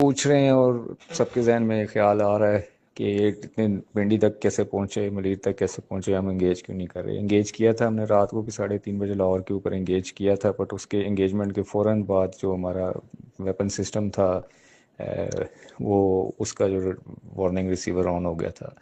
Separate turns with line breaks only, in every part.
पूछ रहे हैं और सबके जहन में ख्याल आ रहा है कि ये इतने पिंडी तक कैसे पहुंचे, मलिर तक कैसे पहुंचे, हम एंगेज क्यों नहीं कर रहे। एंगेज किया था हमने रात को भी 3:30 बजे लाहौर के ऊपर एंगेज किया था, बट उसके एंगेजमेंट के फ़ौरन बाद जो हमारा वेपन सिस्टम था वो उसका जो वार्निंग रिसीवर ऑन हो गया था,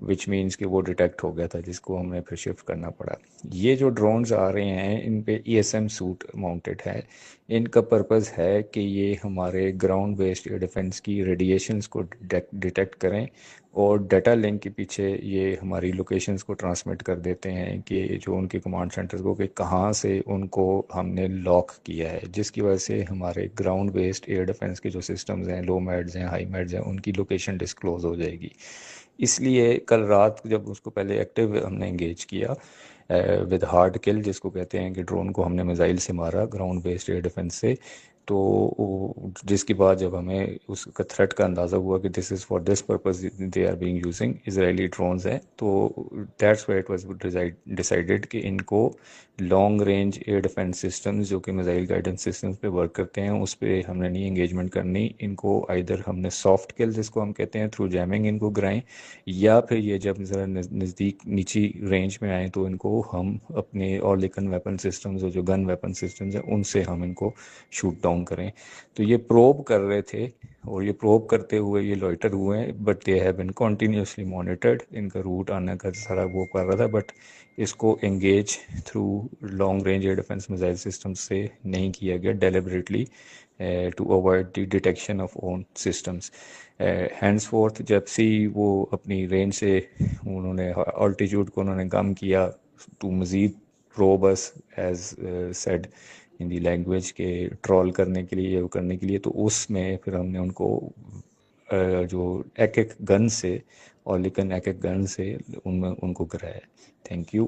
विच मीन्स कि वो डिटेक्ट हो गया था, जिसको हमने फिर शिफ्ट करना पड़ा। ये जो ड्रोन्स आ रहे हैं इन पे ईएसएम सूट माउंटेड है। इनका पर्पस है कि ये हमारे ग्राउंड बेस्ड एयर डिफेंस की रेडिएशंस को डिटेक्ट करें और डाटा लिंक के पीछे ये हमारी लोकेशंस को ट्रांसमिट कर देते हैं कि जो उनके कमांड सेंटर्स को, कि कहाँ से उनको हमने लॉक किया है, जिसकी वजह से हमारे ग्राउंड बेस्ड एयर डिफेंस के जो सिस्टम्स हैं, लो मैड्स हैं, हाई मैड्स हैं, उनकी लोकेशन डिस्क्लोज हो जाएगी। इसलिए कल रात जब उसको पहले एक्टिव हमने इंगेज किया विद हार्ड किल, जिसको कहते हैं कि ड्रोन को हमने मिसाइल से मारा ग्राउंड बेस्ड एयर डिफेंस से, तो जिसके बाद जब हमें उसका थ्रेट का अंदाज़ा हुआ कि this is for this purpose they are being using Israeli drones हैं, तो that's why it was decided कि इनको long range air defence systems जो कि मिसाइल गाइडेंस सिस्टम्स पे वर्क करते हैं उस पर हमने नहीं एंगेजमेंट करनी। इनको आइदर हमने सॉफ्ट किल, जिसको हम कहते हैं, थ्रू जैमिंग इनको गिराएं, या फिर ये जब ज़रा नज़दीक नीची रेंज में आए तो इनको हम अपने और लेकिन वेपन सिस्टम्स और जो गन वेपन सिस्टम्स हैं उनसे हम इनको शूट डाउन करें। तो ये प्रोब कर रहे थे और ये प्रोब करते हुए ये लॉइटर हुए हैं, but they have been continuously monitored. इनका रूट आने का सारा वो कर रहा था, बट इसको engage through long range air defence missile system से नहीं किया गया deliberately to avoid the detection of own systems. Henceforth जब से वो अपनी रेंज से उन्होंने ऑल्टीट्यूड को उन्होंने कम किया टू मज़ीद probes as said in the language के ट्रॉल करने के लिए, वो करने के लिए, तो उसमें फिर हमने उनको जो एक एक गन से और लेकिन एक एक गन से उनमें उनको गिराया। Thank you.